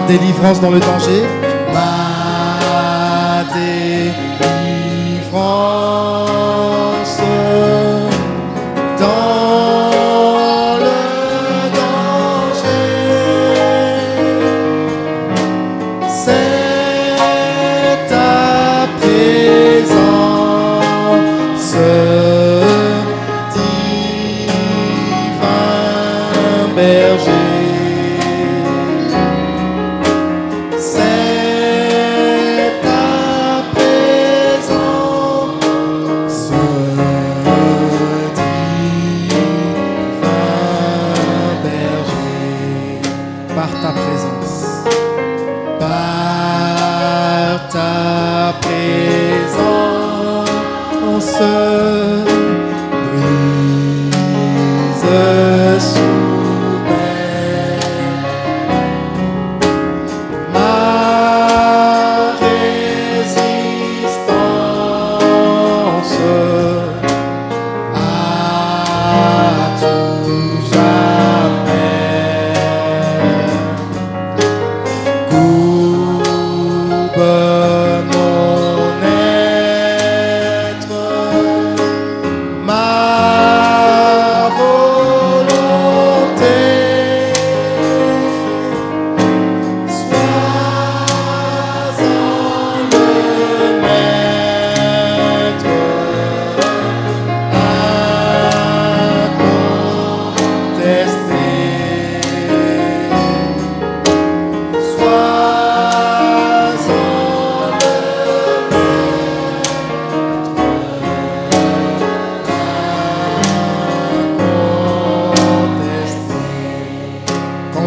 Délivrance dans le danger, ma délivrance dans le danger, c'est ta présence, divin berger.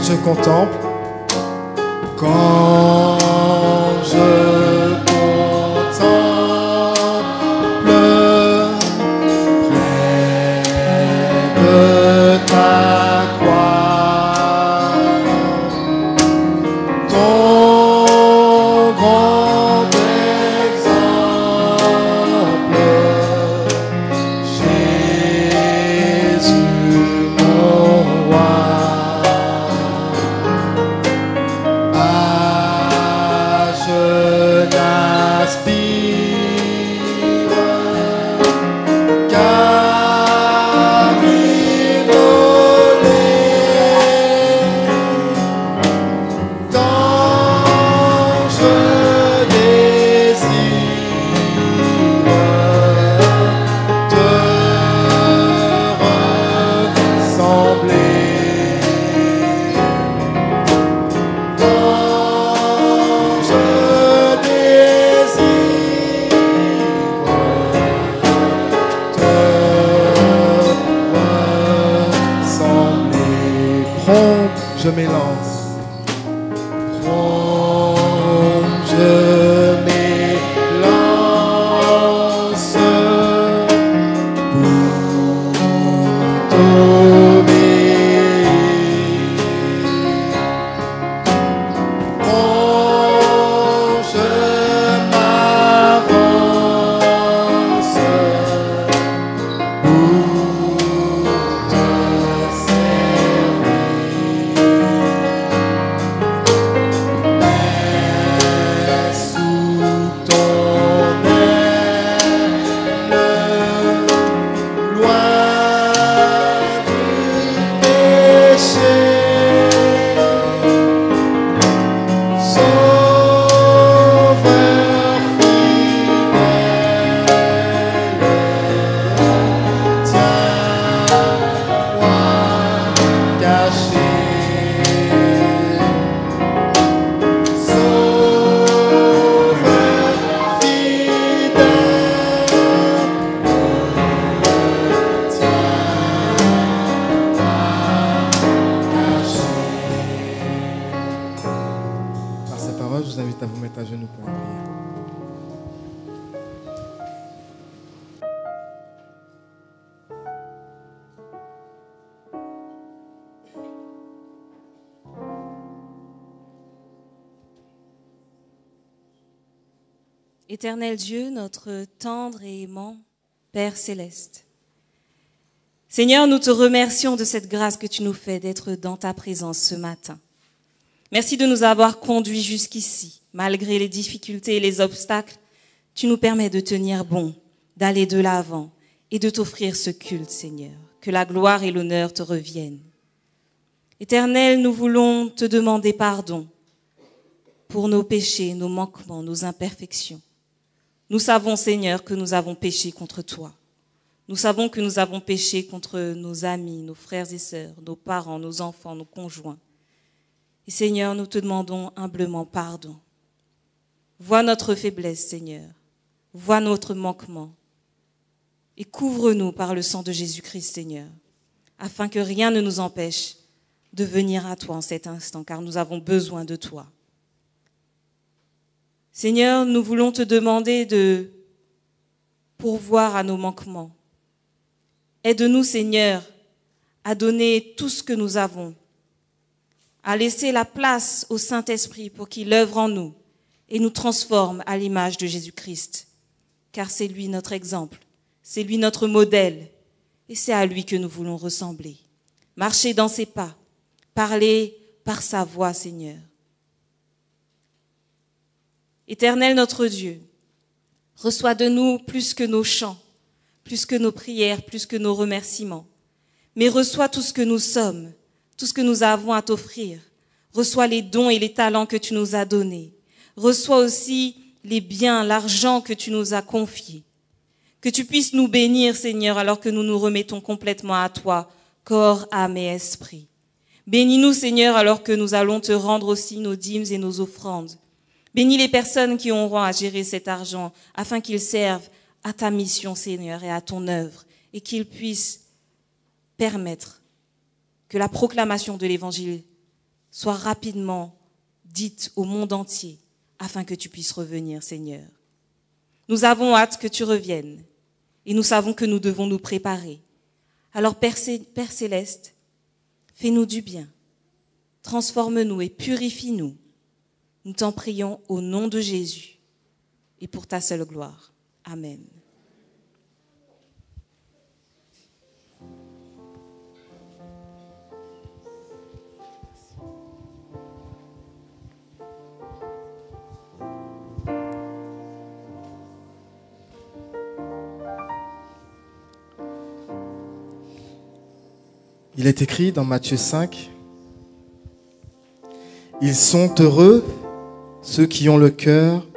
Je contemple, quand je contemple près de ta croix, ton grand exemple, Jésus mon roi. Je m'élance, je m'élance pour t'obéir. Je m'avance pour te servir. Éternel Dieu, notre tendre et aimant Père céleste. Seigneur, nous te remercions de cette grâce que tu nous fais d'être dans ta présence ce matin. Merci de nous avoir conduits jusqu'ici. Malgré les difficultés et les obstacles, tu nous permets de tenir bon, d'aller de l'avant et de t'offrir ce culte, Seigneur. Que la gloire et l'honneur te reviennent. Éternel, nous voulons te demander pardon pour nos péchés, nos manquements, nos imperfections. Nous savons, Seigneur, que nous avons péché contre toi. Nous savons que nous avons péché contre nos amis, nos frères et sœurs, nos parents, nos enfants, nos conjoints. Et Seigneur, nous te demandons humblement pardon. Vois notre faiblesse, Seigneur. Vois notre manquement. Et couvre-nous par le sang de Jésus-Christ, Seigneur, afin que rien ne nous empêche de venir à toi en cet instant, car nous avons besoin de toi. Seigneur, nous voulons te demander de pourvoir à nos manquements. Aide-nous, Seigneur, à donner tout ce que nous avons, à laisser la place au Saint-Esprit pour qu'il œuvre en nous et nous transforme à l'image de Jésus-Christ, car c'est lui notre exemple, c'est lui notre modèle, et c'est à lui que nous voulons ressembler. Marcher dans ses pas, parler par sa voix, Seigneur. Éternel notre Dieu, reçois de nous plus que nos chants, plus que nos prières, plus que nos remerciements. Mais reçois tout ce que nous sommes, tout ce que nous avons à t'offrir. Reçois les dons et les talents que tu nous as donnés. Reçois aussi les biens, l'argent que tu nous as confiés. Que tu puisses nous bénir, Seigneur, alors que nous nous remettons complètement à toi, corps, âme et esprit. Bénis-nous, Seigneur, alors que nous allons te rendre aussi nos dîmes et nos offrandes. Bénis les personnes qui auront à gérer cet argent afin qu'ils servent à ta mission, Seigneur, et à ton œuvre, et qu'ils puissent permettre que la proclamation de l'Évangile soit rapidement dite au monde entier afin que tu puisses revenir, Seigneur. Nous avons hâte que tu reviennes et nous savons que nous devons nous préparer. Alors, Père Céleste, fais-nous du bien, transforme-nous et purifie-nous. Nous t'en prions au nom de Jésus et pour ta seule gloire. Amen. Il est écrit dans Matthieu 5, « Ils sont heureux ceux qui ont le cœur.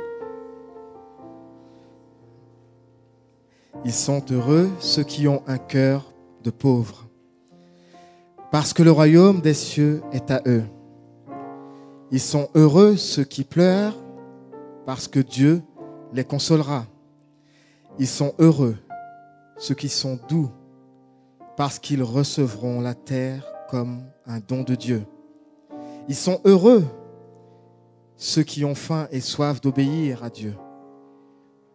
Ils sont heureux ceux qui ont un cœur de pauvre, parce que le royaume des cieux est à eux. Ils sont heureux ceux qui pleurent, parce que Dieu les consolera. Ils sont heureux ceux qui sont doux, parce qu'ils recevront la terre comme un don de Dieu. Ils sont heureux ceux qui ont faim et soif d'obéir à Dieu,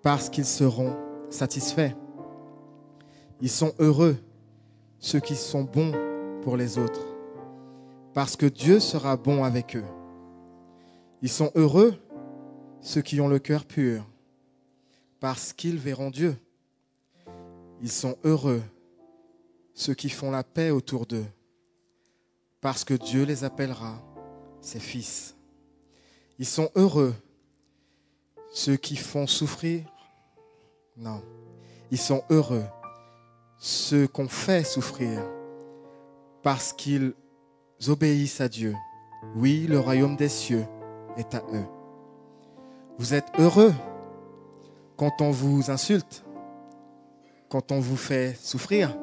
parce qu'ils seront satisfaits. Ils sont heureux ceux qui sont bons pour les autres, parce que Dieu sera bon avec eux. Ils sont heureux ceux qui ont le cœur pur, parce qu'ils verront Dieu. Ils sont heureux ceux qui font la paix autour d'eux, parce que Dieu les appellera ses fils. Ils sont heureux ceux qui font souffrir. Non, ils sont heureux ceux qu'on fait souffrir, parce qu'ils obéissent à Dieu. Oui, le royaume des cieux est à eux. Vous êtes heureux quand on vous insulte, quand on vous fait souffrir,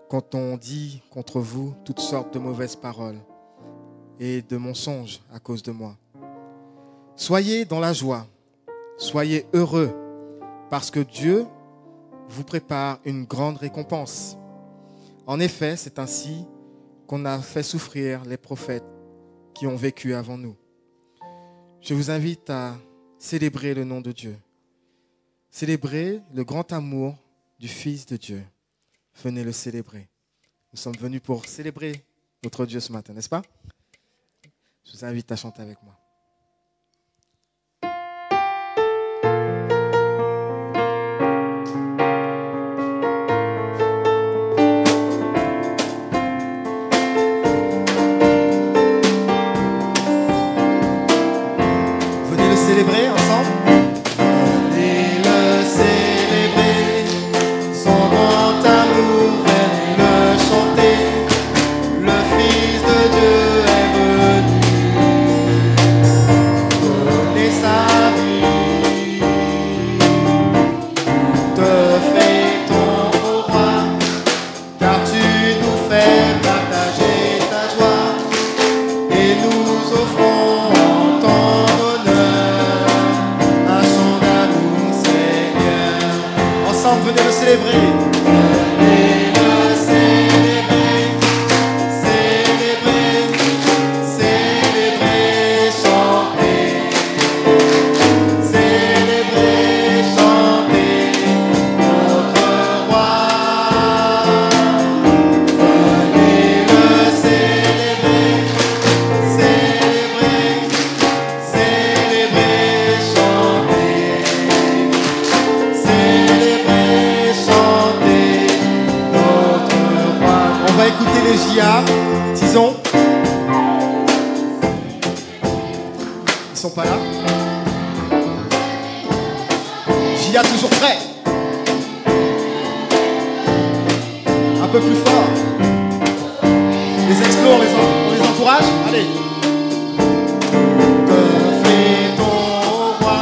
quand on dit contre vous toutes sortes de mauvaises paroles et de mensonges à cause de moi. Soyez dans la joie, soyez heureux, parce que Dieu vous prépare une grande récompense. En effet, c'est ainsi qu'on a fait souffrir les prophètes qui ont vécu avant nous. Je vous invite à célébrer le nom de Dieu, célébrer le grand amour du Fils de Dieu. Venez le célébrer. Nous sommes venus pour célébrer notre Dieu ce matin, n'est-ce pas? Je vous invite à chanter avec moi. ensemble, venez le célébrer. Tison. Ils sont pas là. Gia toujours prêt. Un peu plus fort. Les explos, on les encourage. Allez. Que fait-on, roi?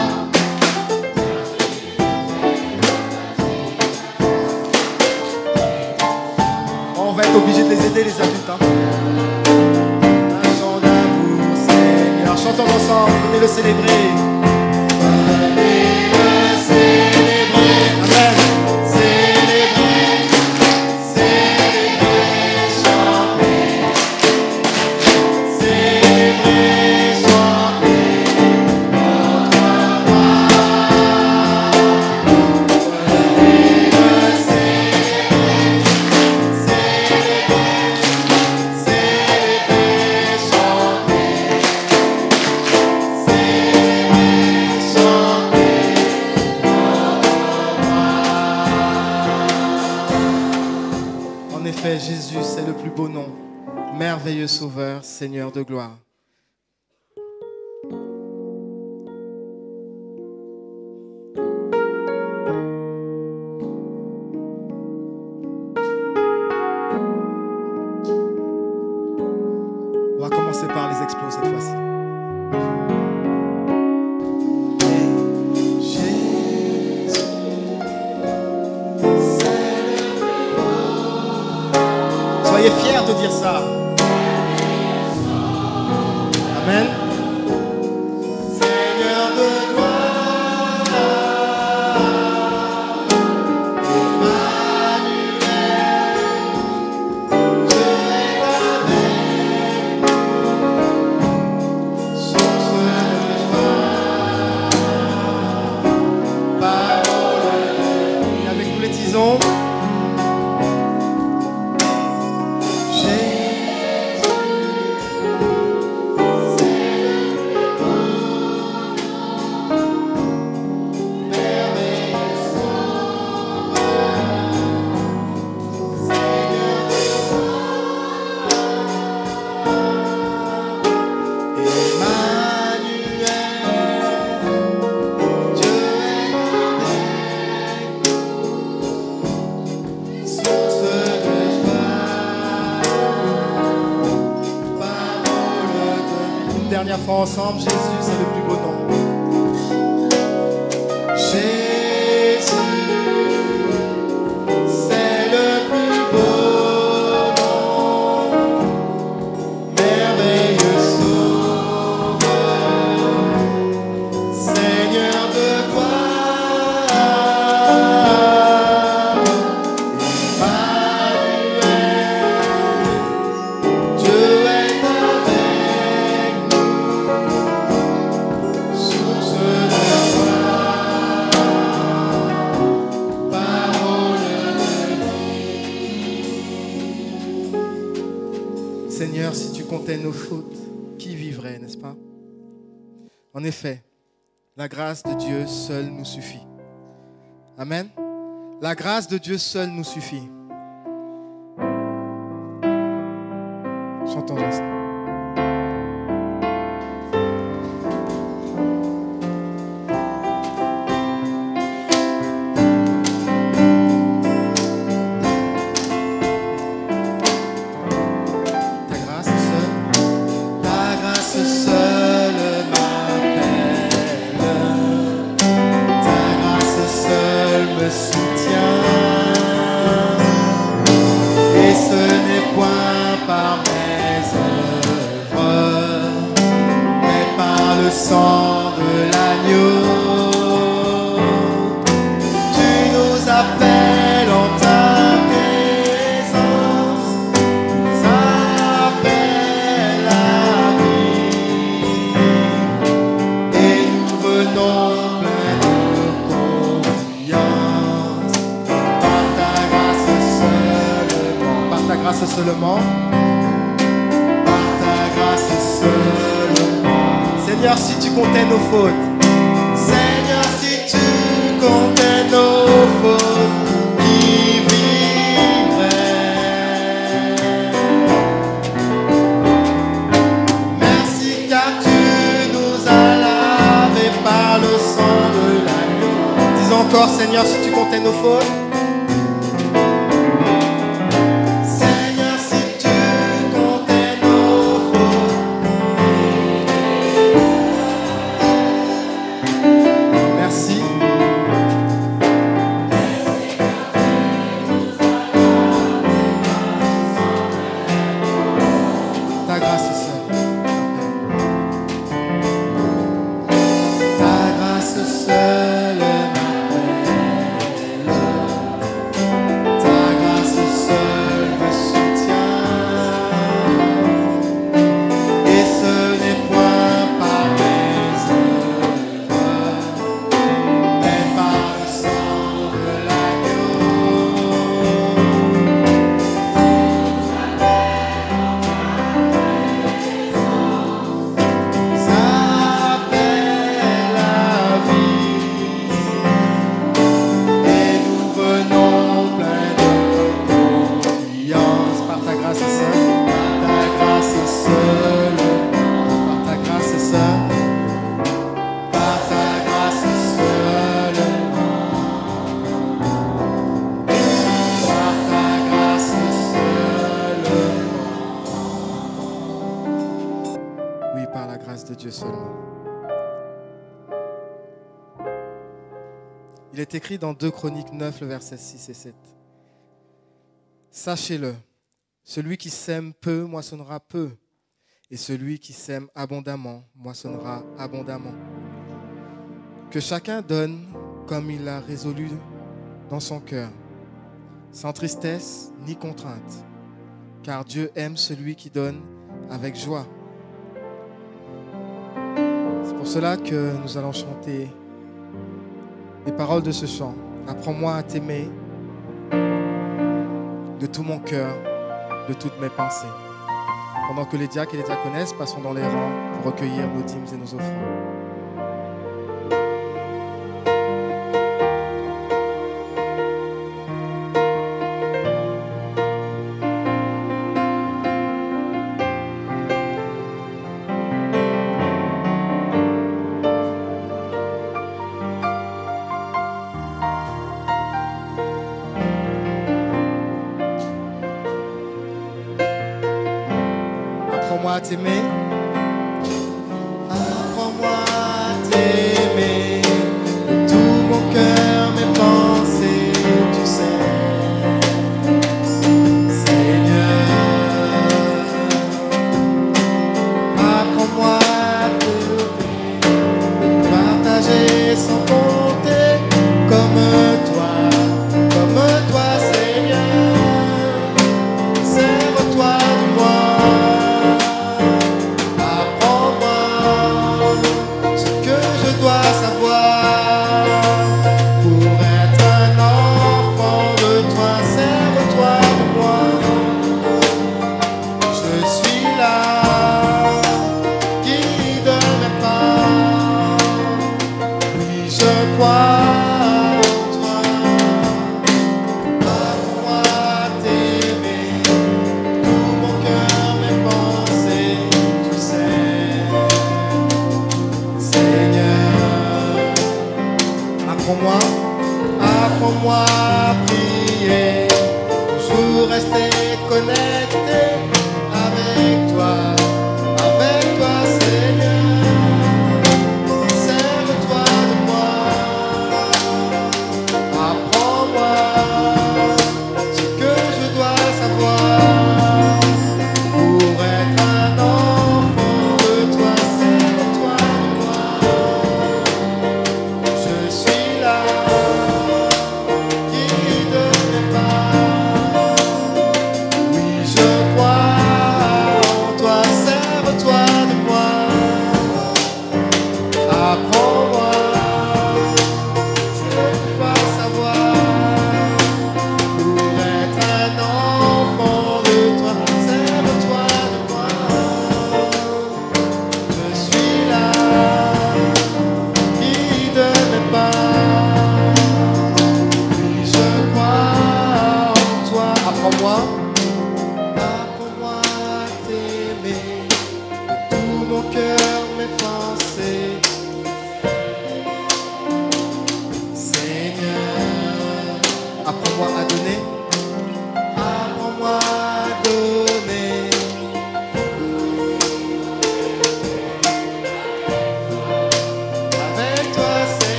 On va être obligé de les aider, les adultes. Hein. Un chant d'amour, Seigneur. Chantons ensemble, venez le célébrer. Venez le célébrer. Amen. Célébrer, célébrer, chanter. Célébrer, chanter. Notre roi. Venez le célébrer. En effet, Jésus, c'est le plus beau nom. Merveilleux Sauveur, Seigneur de gloire. On va commencer par les explos cette fois-ci. Soyez fiers de dire ça. Amen. Seigneur de gloire, Emmanuel, Dieu est avec nous, source de joie, parole de vie. Avec nous les tisons. Dernière fois ensemble, Jésus, c'est le plus beau nom. Jésus, c'est le plus beau nom. Merveilleux Sauveur, Seigneur de gloire. Emmanuel, Dieu est avec nous. Seigneur, si tu comptais nos fautes, qui vivrait, n'est-ce pas? En effet, la grâce de Dieu seule nous suffit. Amen. La grâce de Dieu seule nous suffit. Chantons ensemble. Sang de l'agneau, tu nous appelles. grâce seulement. Par ta grâce seulement. Seigneur, si tu comptais nos fautes. Seigneur, si tu comptais nos fautes, qui vivrait? Merci car tu nous as lavés par le sang de l'agneau. Dis encore, Seigneur, si tu comptais nos fautes. Seigneur, si tu comptais nos fautes. Merci. Ta grâce seule. Ta grâce seule m'appelle. Ta grâce seule me soutient. Et ce n'est point par mes œuvres, mais par le sang de l'agneau. S'appelle la vie, et nous venons pleins de confiance par ta grâce seule, par ta grâce seule, par ta grâce seule, par ta grâce seule, par ta grâce seule. Oui, par la grâce de Dieu seulement. Il est écrit dans 2 Chroniques 9, le verset 6 et 7. Sachez-le, celui qui sème peu moissonnera peu, et celui qui sème abondamment moissonnera abondamment. Que chacun donne comme il l'a résolu dans son cœur, sans tristesse ni contrainte, car Dieu aime celui qui donne avec joie. C'est pour cela que nous allons chanter les paroles de ce chant. Apprends-moi à t'aimer de tout mon cœur, de toutes mes pensées. Pendant que les diacres et les diaconesses passeront dans les rangs pour recueillir nos dîmes et nos offrandes. Apprends-moi à t'aimer. Apprends-moi à t'aimer de tout mon cœur, mes pensées, tu sais. Seigneur, apprends-moi à t'aimer, de partager sans compter comme toi, Seigneur. Sers-toi de moi. Apprends-moi à prier, toujours rester connecté avec toi, Seigneur. Sers-toi de moi, apprends-moi ce que je dois savoir pour être un enfant de toi. Sers-toi de moi, je suis là. Toi,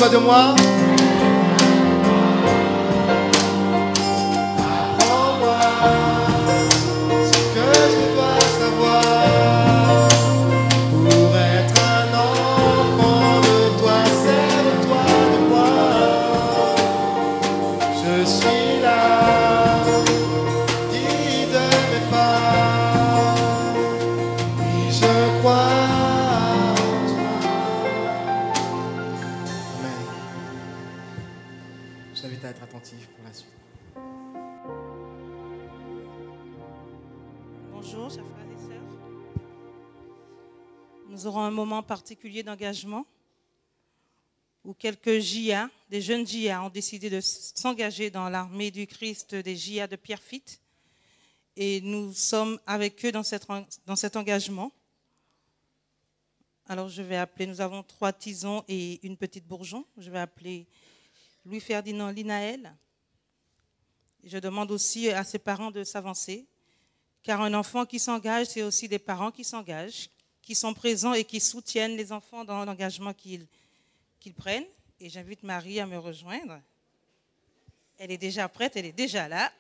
Apprends-toi de moi. Apprends-moi ce que je dois savoir pour être un enfant de toi. Sers-toi de moi. Je suis là, guide mes pas. Oui, je crois en toi. Amen. Je t'invite à être attentif pour la suite. Bonjour, chers frères et sœurs. Nous aurons un moment particulier d'engagement où quelques JA, des jeunes JA, ont décidé de s'engager dans l'armée du Christ des JA de Pierrefitte. Et nous sommes avec eux dans cet engagement. Alors je vais appeler, nous avons 3 tisons et une petite bourgeon. Je vais appeler Louis-Ferdinand Linaël. Je demande aussi à ses parents de s'avancer. Car un enfant qui s'engage, c'est aussi des parents qui s'engagent, qui sont présents et qui soutiennent les enfants dans l'engagement qu'ils prennent. Et j'invite Marie à me rejoindre. Elle est déjà prête, elle est déjà là.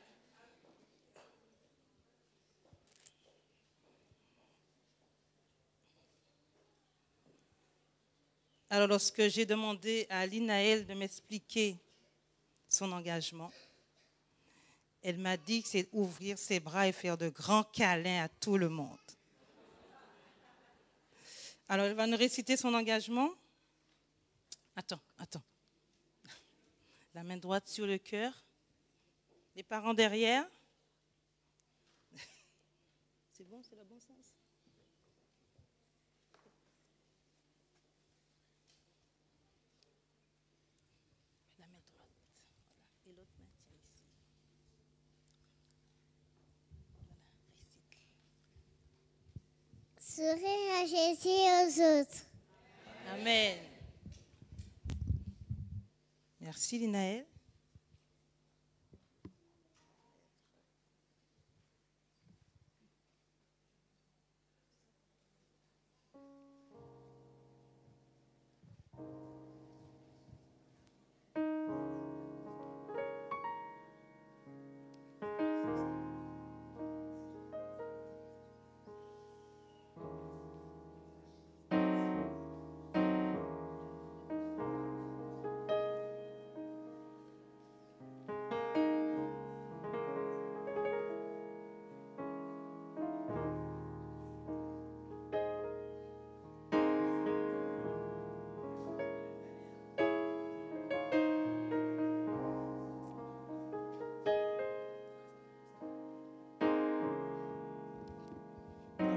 Alors, lorsque j'ai demandé à Linaël de m'expliquer son engagement, elle m'a dit que c'est ouvrir ses bras et faire de grands câlins à tout le monde. Alors, elle va nous réciter son engagement. Attends. La main droite sur le cœur. Les parents derrière. C'est bon, c'est le bon sens. La main droite. Voilà. Et l'autre main tient ici. Sourire à Jésus et aux autres. Amen. Merci Linaël.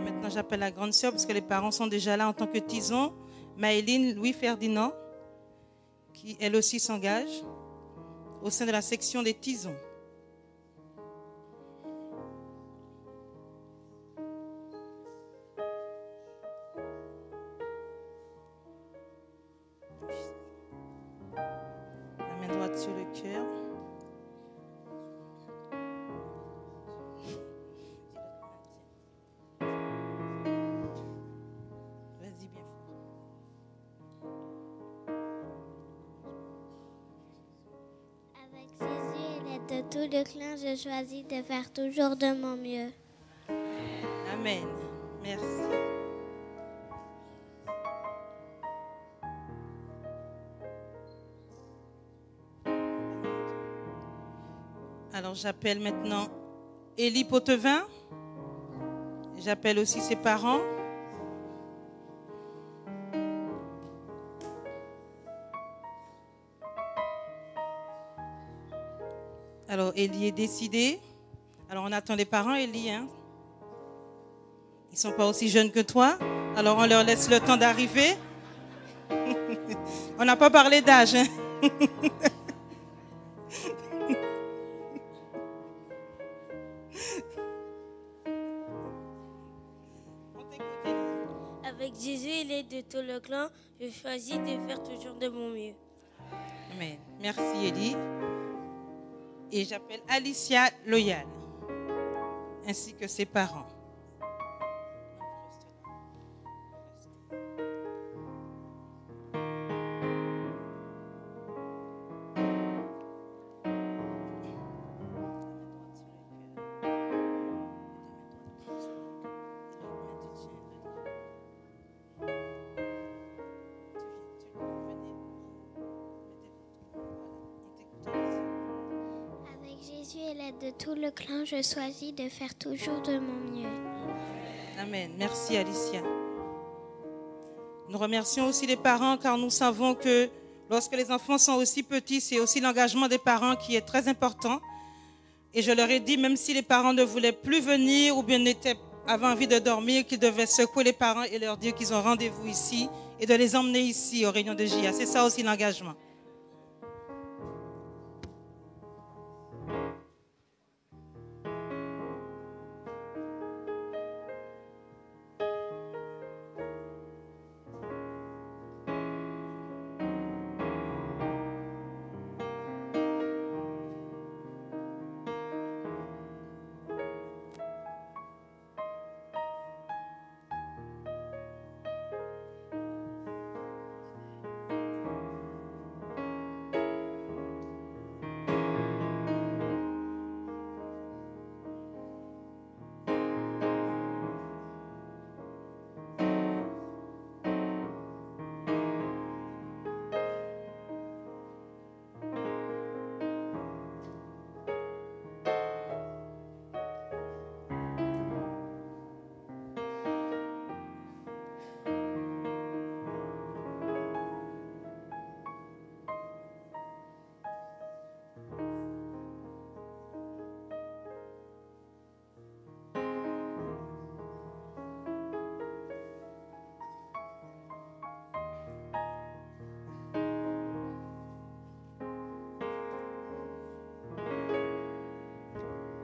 Maintenant, j'appelle la grande sœur parce que les parents sont déjà là en tant que tison. Maëline Louis-Ferdinand, qui elle aussi s'engage au sein de la section des tisons. La main droite sur le cœur. Vas-y bien fort. Avec Jésus et l'aide de tout le clan, je choisis de faire toujours de mon mieux. Amen. Merci. Alors j'appelle maintenant Élie Pottevin. J'appelle aussi ses parents. Alors Élie est décidé. Alors on attend les parents, Élie. Hein? Ils ne sont pas aussi jeunes que toi. Alors on leur laisse le temps d'arriver. On n'a pas parlé d'âge. Hein? Avec Jésus et l'aide de tout le clan, je choisis de faire toujours de mon mieux. Amen. Merci Élie. Et j'appelle Alicia Loyal, ainsi que ses parents. Jésus est l'aide de tout le clan, je choisis de faire toujours de mon mieux. Amen. Merci Alicia. Nous remercions aussi les parents car nous savons que lorsque les enfants sont aussi petits, c'est aussi l'engagement des parents qui est très important. Et je leur ai dit, même si les parents ne voulaient plus venir ou bien avaient envie de dormir, qu'ils devaient secouer les parents et leur dire qu'ils ont rendez-vous ici et de les emmener ici aux réunions de JA. C'est ça aussi l'engagement.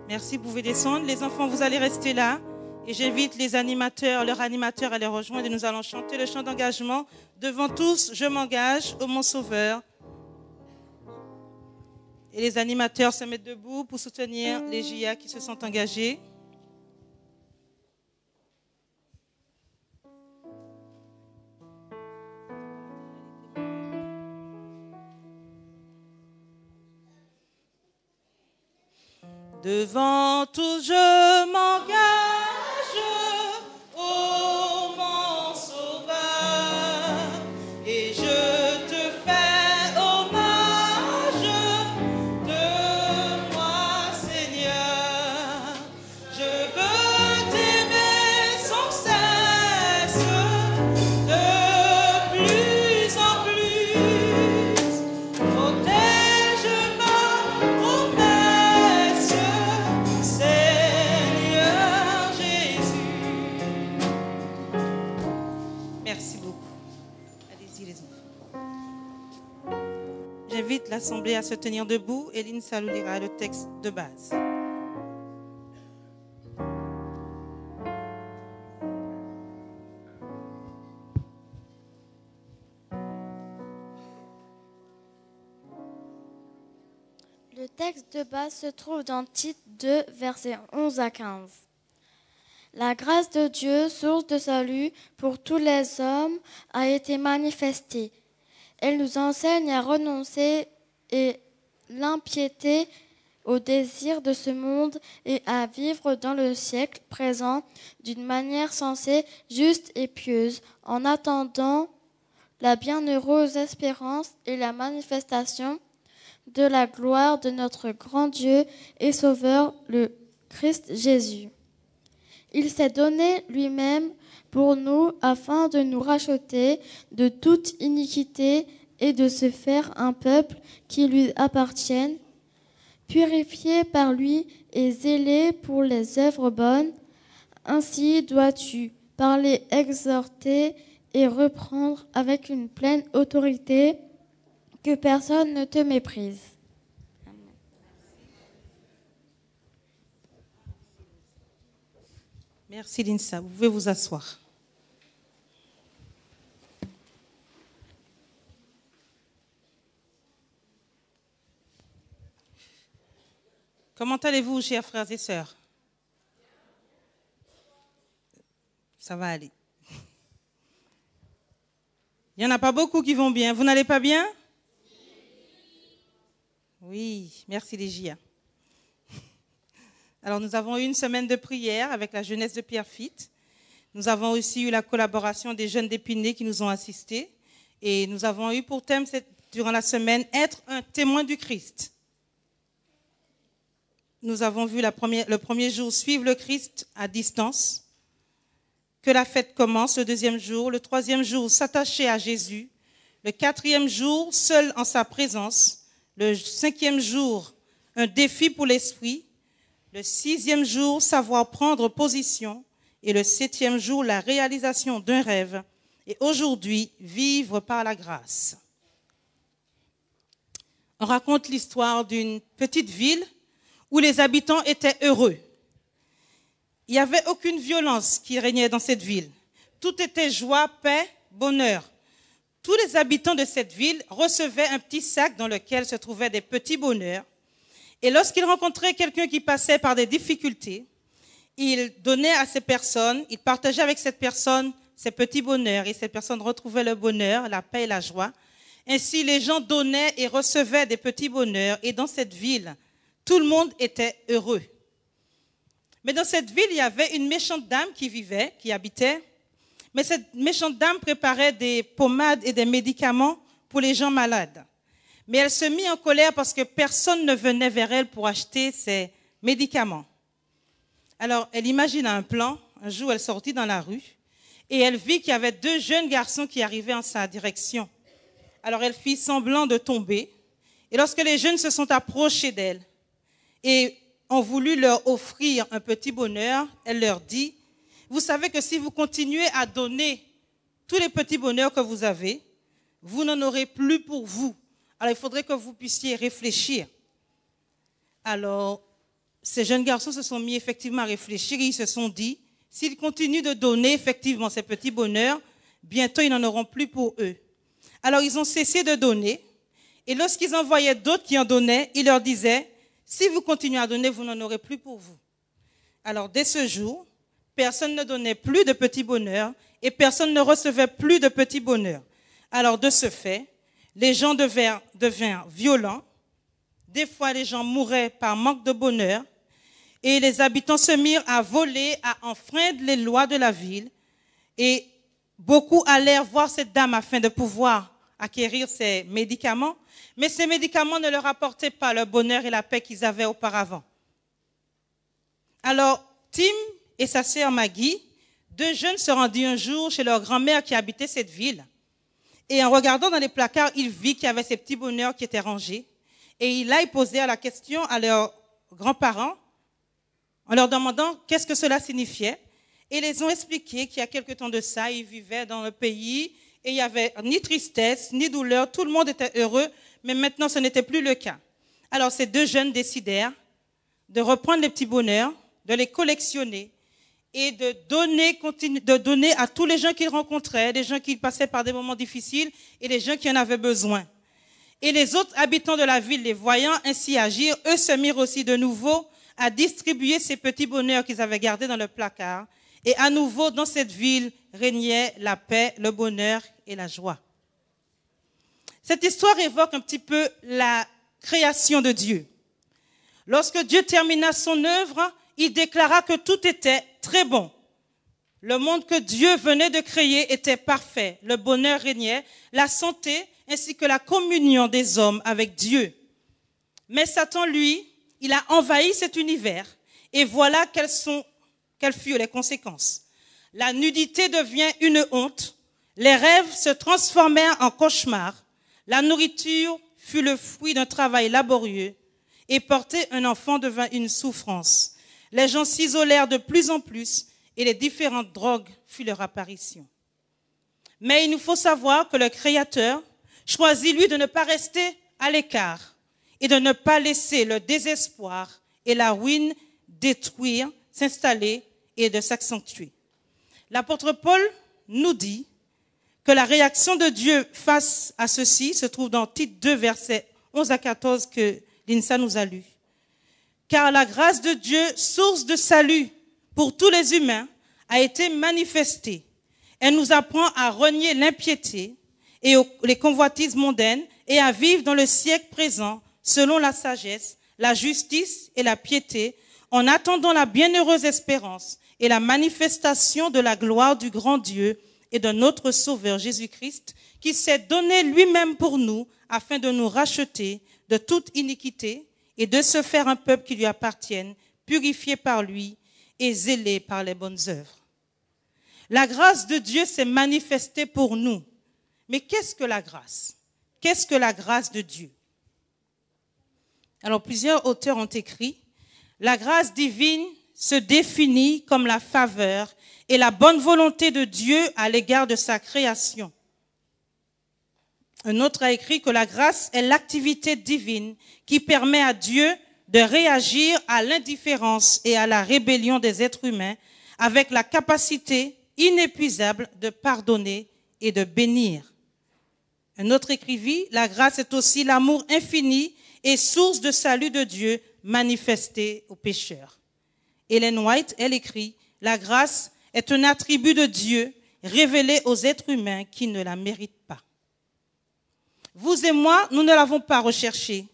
Merci, vous pouvez descendre. Les enfants, vous allez rester là. Et j'invite les animateurs, leurs animateurs à les rejoindre et nous allons chanter le chant d'engagement. Devant tous, je m'engage, ô mon Sauveur. Et les animateurs se mettent debout pour soutenir les JA qui se sont engagés. Devant tous, je m'engage, ô mon Sauveur, et je te fais hommage de moi, Seigneur. Je veux t'aimer sans cesse, de plus en plus. Protège ma promesse, Seigneur Jésus. Merci beaucoup. Allez-y les enfants. J'invite l'Assemblée à se tenir debout et Linsa nous lira le texte de base. Le texte de base se trouve dans Tite 2, versets 11 à 15. La grâce de Dieu, source de salut pour tous les hommes, a été manifestée. Elle nous enseigne à renoncer à l'impiété, au désir de ce monde et à vivre dans le siècle présent d'une manière sensée, juste et pieuse, en attendant la bienheureuse espérance et la manifestation de la gloire de notre grand Dieu et Sauveur, le Christ Jésus. Il s'est donné lui-même pour nous afin de nous racheter de toute iniquité et de se faire un peuple qui lui appartienne, purifié par lui et zélé pour les œuvres bonnes. Ainsi dois-tu parler, exhorter et reprendre avec une pleine autorité, que personne ne te méprise. Merci Linsa, vous pouvez vous asseoir. Comment allez-vous, chers frères et sœurs? Ça va aller. Il n'y en a pas beaucoup qui vont bien. Vous n'allez pas bien? Oui, merci les JA. Alors, nous avons eu une semaine de prière avec la jeunesse de Pierrefitte. Nous avons aussi eu la collaboration des jeunes d'Épinay qui nous ont assistés. Et nous avons eu pour thème, durant la semaine, être un témoin du Christ. nous avons vu le premier jour suivre le Christ à distance, que la fête commence le deuxième jour, le troisième jour s'attacher à Jésus, le quatrième jour seul en sa présence, le cinquième jour un défi pour l'esprit, le sixième jour savoir prendre position et le septième jour la réalisation d'un rêve et aujourd'hui vivre par la grâce. On raconte l'histoire d'une petite ville où les habitants étaient heureux. Il n'y avait aucune violence qui régnait dans cette ville. Tout était joie, paix, bonheur. Tous les habitants de cette ville recevaient un petit sac dans lequel se trouvaient des petits bonheurs. Et lorsqu'ils rencontraient quelqu'un qui passait par des difficultés, ils donnaient à ces personnes, ils partageaient avec cette personne ces petits bonheurs et cette personne retrouvait le bonheur, la paix et la joie. Ainsi, les gens donnaient et recevaient des petits bonheurs et dans cette ville, tout le monde était heureux. Mais dans cette ville, il y avait une méchante dame qui habitait. Mais cette méchante dame préparait des pommades et des médicaments pour les gens malades. Mais elle se mit en colère parce que personne ne venait vers elle pour acheter ces médicaments. Alors, elle imagina un plan. Un jour, elle sortit dans la rue et elle vit qu'il y avait 2 jeunes garçons qui arrivaient en sa direction. Alors, elle fit semblant de tomber. Et lorsque les jeunes se sont approchés d'elle et ont voulu leur offrir un petit bonheur, elle leur dit, « Vous savez que si vous continuez à donner tous les petits bonheurs que vous avez, vous n'en aurez plus pour vous. Alors, il faudrait que vous puissiez réfléchir. » Alors, ces jeunes garçons se sont mis effectivement à réfléchir et ils se sont dit, s'ils continuent de donner effectivement ces petits bonheurs, bientôt ils n'en auront plus pour eux. Alors, ils ont cessé de donner et lorsqu'ils en voyaient d'autres qui en donnaient, ils leur disaient, si vous continuez à donner, vous n'en aurez plus pour vous. Alors, dès ce jour, personne ne donnait plus de petits bonheurs et personne ne recevait plus de petits bonheurs. Alors, de ce fait, les gens devinrent violents. Des fois, les gens mouraient par manque de bonheur. Et les habitants se mirent à voler, à enfreindre les lois de la ville. Et beaucoup allèrent voir cette dame afin de pouvoir acquérir ces médicaments. Mais ces médicaments ne leur apportaient pas le bonheur et la paix qu'ils avaient auparavant. Alors, Tim et sa sœur Maggie, 2 jeunes se rendirent un jour chez leur grand-mère qui habitait cette ville. Et en regardant dans les placards, ils virent qu'il y avait ces petits bonheurs qui étaient rangés. Et là, ils posèrent la question à leurs grands-parents en leur demandant qu'est-ce que cela signifiait. Et ils les ont expliqué qu'il y a quelque temps de ça, ils vivaient dans le pays et il n'y avait ni tristesse, ni douleur. Tout le monde était heureux, mais maintenant, ce n'était plus le cas. Alors, ces 2 jeunes décidèrent de reprendre les petits bonheurs, de les collectionner et de donner à tous les gens qu'ils rencontraient, des gens qui passaient par des moments difficiles et les gens qui en avaient besoin. Et les autres habitants de la ville, les voyant ainsi agir, eux se mirent aussi de nouveau à distribuer ces petits bonheurs qu'ils avaient gardés dans le placard. Et à nouveau, dans cette ville, régnait la paix, le bonheur et la joie. Cette histoire évoque un petit peu la création de Dieu. Lorsque Dieu termina son œuvre, il déclara que tout était très bon. Le monde que Dieu venait de créer était parfait. Le bonheur régnait, la santé ainsi que la communion des hommes avec Dieu. Mais Satan, lui, il a envahi cet univers et voilà quelles furent les conséquences. La nudité devient une honte, les rêves se transformèrent en cauchemars, la nourriture fut le fruit d'un travail laborieux et porter un enfant devint une souffrance. Les gens s'isolèrent de plus en plus et les différentes drogues furent leur apparition. Mais il nous faut savoir que le Créateur choisit, lui, de ne pas rester à l'écart et de ne pas laisser le désespoir et la ruine détruire, s'installer et de s'accentuer. L'apôtre Paul nous dit que la réaction de Dieu face à ceci se trouve dans Tite 2, versets 11 à 14 que Linsa nous a lu. Car la grâce de Dieu, source de salut pour tous les humains, a été manifestée. Elle nous apprend à renier l'impiété et les convoitises mondaines et à vivre dans le siècle présent selon la sagesse, la justice et la piété, en attendant la bienheureuse espérance et la manifestation de la gloire du grand Dieu et de notre Sauveur Jésus-Christ, qui s'est donné lui-même pour nous afin de nous racheter de toute iniquité et de se faire un peuple qui lui appartienne, purifié par lui et zélé par les bonnes œuvres. La grâce de Dieu s'est manifestée pour nous. Mais qu'est-ce que la grâce? Qu'est-ce que la grâce de Dieu? Alors, plusieurs auteurs ont écrit, la grâce divine se définit comme la faveur et la bonne volonté de Dieu à l'égard de sa création. Un autre a écrit que la grâce est l'activité divine qui permet à Dieu de réagir à l'indifférence et à la rébellion des êtres humains avec la capacité inépuisable de pardonner et de bénir. Un autre écrivit, la grâce est aussi l'amour infini et source de salut de Dieu manifesté aux pécheurs. Ellen White, elle écrit, la grâce est un attribut de Dieu révélé aux êtres humains qui ne la méritent pas. Vous et moi, nous ne l'avons pas recherchée,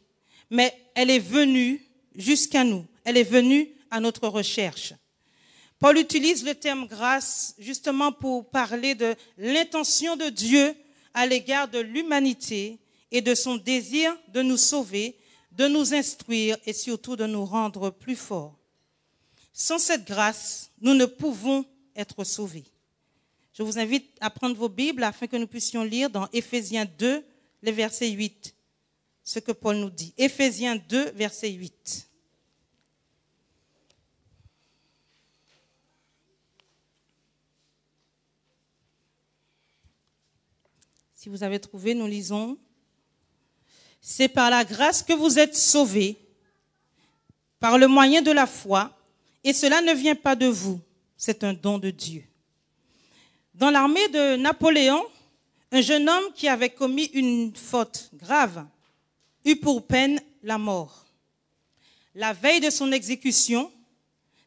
mais elle est venue jusqu'à nous. Elle est venue à notre recherche. Paul utilise le terme grâce justement pour parler de l'intention de Dieu à l'égard de l'humanité et de son désir de nous sauver, de nous instruire et surtout de nous rendre plus forts. Sans cette grâce, nous ne pouvons être sauvés. Je vous invite à prendre vos Bibles afin que nous puissions lire dans Éphésiens 2, le verset 8, ce que Paul nous dit. Éphésiens 2, verset 8. Si vous avez trouvé, nous lisons. C'est par la grâce que vous êtes sauvés, par le moyen de la foi, et cela ne vient pas de vous, c'est un don de Dieu. Dans l'armée de Napoléon, un jeune homme qui avait commis une faute grave eut pour peine la mort. La veille de son exécution,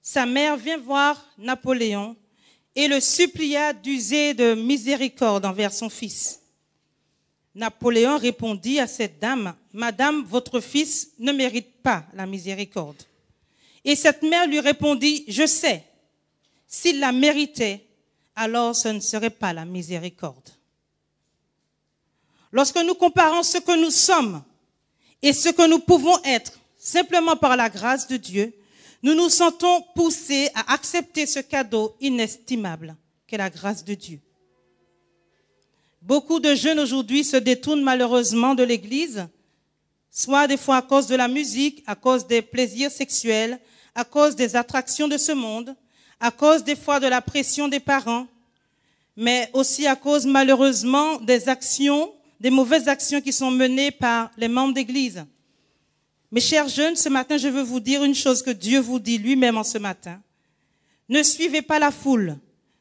sa mère vint voir Napoléon et le supplia d'user de miséricorde envers son fils. Napoléon répondit à cette dame, « Madame, votre fils ne mérite pas la miséricorde. » Et cette mère lui répondit, « Je sais, s'il la méritait, alors ce ne serait pas la miséricorde. » Lorsque nous comparons ce que nous sommes et ce que nous pouvons être simplement par la grâce de Dieu, nous nous sentons poussés à accepter ce cadeau inestimable qu'est la grâce de Dieu. Beaucoup de jeunes aujourd'hui se détournent malheureusement de l'Église, soit des fois à cause de la musique, à cause des plaisirs sexuels, à cause des attractions de ce monde, à cause des fois de la pression des parents, mais aussi à cause malheureusement des mauvaises actions qui sont menées par les membres d'Église. Mes chers jeunes, ce matin, je veux vous dire une chose que Dieu vous dit lui-même en ce matin. Ne suivez pas la foule,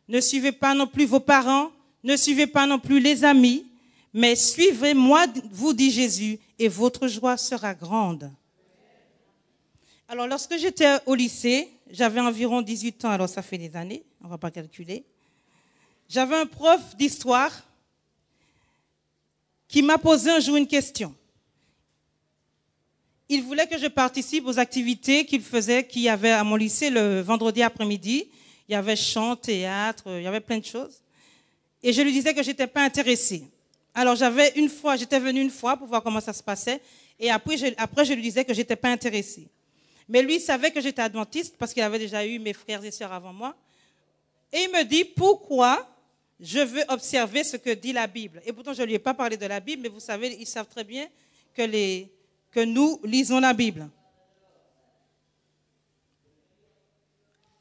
ne suivez pas non plus vos parents, ne suivez pas non plus les amis, mais suivez-moi, vous dit Jésus, et votre joie sera grande. Alors, lorsque j'étais au lycée, j'avais environ 18 ans, alors ça fait des années, on ne va pas calculer. J'avais un prof d'histoire qui m'a posé un jour une question. Il voulait que je participe aux activités qu'il y avait à mon lycée le vendredi après-midi. Il y avait chant, théâtre, il y avait plein de choses. Et je lui disais que je n'étais pas intéressée. Alors j'étais venue une fois pour voir comment ça se passait. Et après je lui disais que je n'étais pas intéressée. Mais lui, il savait que j'étais adventiste parce qu'il avait déjà eu mes frères et sœurs avant moi. Et il me dit, pourquoi je veux observer ce que dit la Bible. Et pourtant, je ne lui ai pas parlé de la Bible, mais vous savez, ils savent très bien que nous lisons la Bible.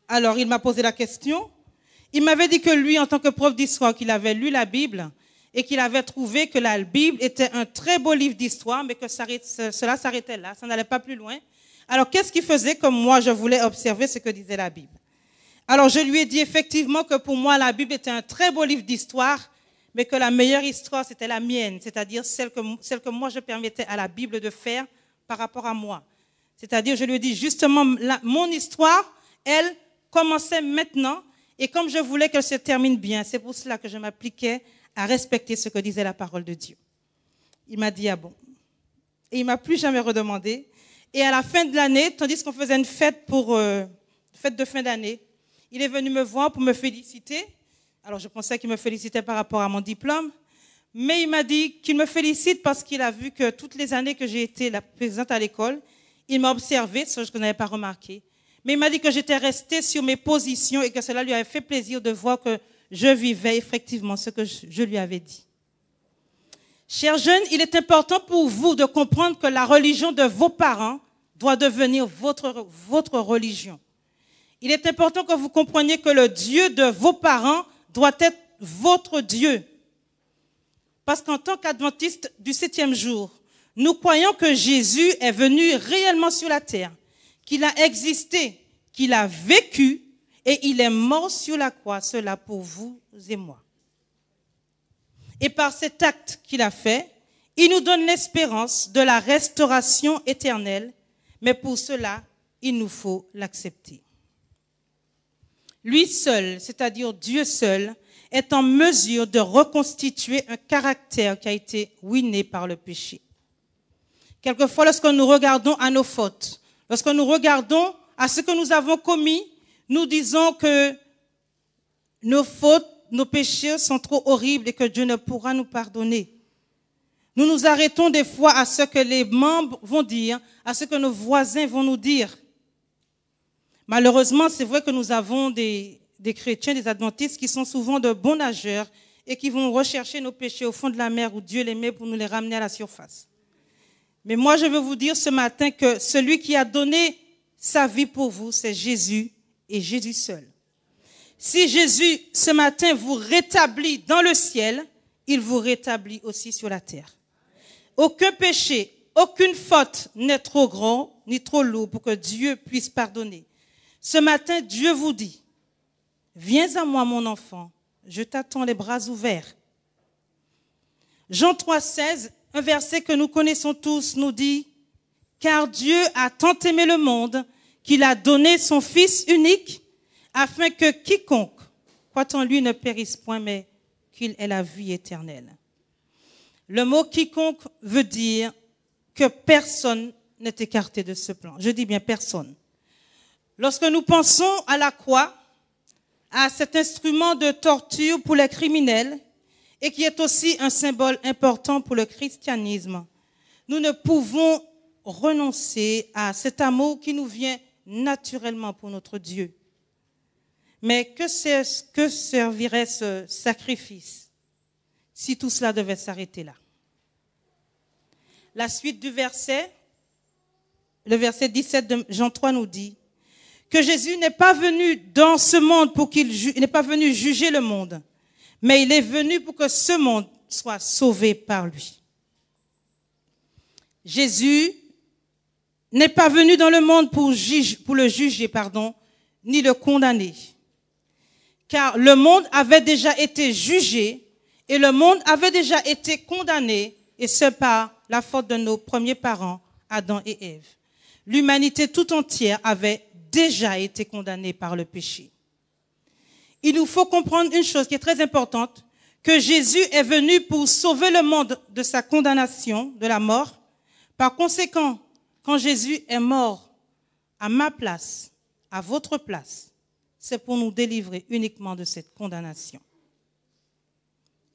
Alors, il m'a posé la question. Il m'avait dit que lui, en tant que prof d'histoire, qu'il avait lu la Bible et qu'il avait trouvé que la Bible était un très beau livre d'histoire, mais que cela s'arrêtait là, ça n'allait pas plus loin. Alors, qu'est-ce qui faisait que moi, je voulais observer ce que disait la Bible? Alors, je lui ai dit effectivement que pour moi, la Bible était un très beau livre d'histoire, mais que la meilleure histoire, c'était la mienne, c'est-à-dire celle que moi, je permettais à la Bible de faire par rapport à moi. C'est-à-dire, je lui ai dit justement, mon histoire, elle, commençait maintenant, et comme je voulais qu'elle se termine bien, c'est pour cela que je m'appliquais à respecter ce que disait la parole de Dieu. Il m'a dit, ah bon. Et il m'a plus jamais redemandé. Et à la fin de l'année, tandis qu'on faisait une fête fête de fin d'année, il est venu me voir pour me féliciter. Alors, je pensais qu'il me félicitait par rapport à mon diplôme. Mais il m'a dit qu'il me félicite parce qu'il a vu que toutes les années que j'ai été la présente à l'école, Il m'a observé, ce que je n'avais pas remarqué. Mais il m'a dit que j'étais restée sur mes positions et que cela lui avait fait plaisir de voir que je vivais effectivement ce que je lui avais dit. Chers jeunes, il est important pour vous de comprendre que la religion de vos parents doit devenir votre religion. Il est important que vous compreniez que le Dieu de vos parents doit être votre Dieu. Parce qu'en tant qu'adventistes du 7e jour, nous croyons que Jésus est venu réellement sur la terre, qu'il a existé, qu'il a vécu et il est mort sur la croix, cela pour vous et moi. Et par cet acte qu'il a fait, il nous donne l'espérance de la restauration éternelle, mais pour cela, il nous faut l'accepter. Lui seul, c'est-à-dire Dieu seul, est en mesure de reconstituer un caractère qui a été ruiné par le péché. Quelquefois, lorsque nous regardons à nos fautes, lorsque nous regardons à ce que nous avons commis, nous disons que nos fautes, nos péchés sont trop horribles et que Dieu ne pourra nous pardonner. Nous nous arrêtons des fois à ce que les membres vont dire, à ce que nos voisins vont nous dire. Malheureusement, c'est vrai que nous avons des chrétiens, des adventistes qui sont souvent de bons nageurs et qui vont rechercher nos péchés au fond de la mer où Dieu les met pour nous les ramener à la surface. Mais moi, je veux vous dire ce matin que celui qui a donné sa vie pour vous, c'est Jésus et Jésus seul. Si Jésus, ce matin, vous rétablit dans le ciel, il vous rétablit aussi sur la terre. Aucun péché, aucune faute n'est trop grand ni trop lourd pour que Dieu puisse pardonner. Ce matin, Dieu vous dit, viens à moi, mon enfant, je t'attends les bras ouverts. Jean 3,16, un verset que nous connaissons tous, nous dit, car Dieu a tant aimé le monde qu'il a donné son Fils unique afin que quiconque croit en lui ne périsse point, mais qu'il ait la vie éternelle. Le mot quiconque veut dire que personne n'est écarté de ce plan. Je dis bien personne. Lorsque nous pensons à la croix, à cet instrument de torture pour les criminels, et qui est aussi un symbole important pour le christianisme, nous ne pouvons renoncer à cet amour qui nous vient naturellement pour notre Dieu. Mais que servirait ce sacrifice si tout cela devait s'arrêter là? La suite du verset, le verset 17 de Jean 3 nous dit que Jésus n'est pas venu dans ce monde pour il n'est pas venu juger le monde, mais il est venu pour que ce monde soit sauvé par lui. Jésus n'est pas venu dans le monde pour le juger, ni le condamner. Car le monde avait déjà été jugé et le monde avait déjà été condamné, et ce par la faute de nos premiers parents, Adam et Ève. L'humanité tout entière avait déjà été condamnée par le péché. Il nous faut comprendre une chose qui est très importante, que Jésus est venu pour sauver le monde de sa condamnation, de la mort. Par conséquent, quand Jésus est mort à ma place, à votre place, c'est pour nous délivrer uniquement de cette condamnation.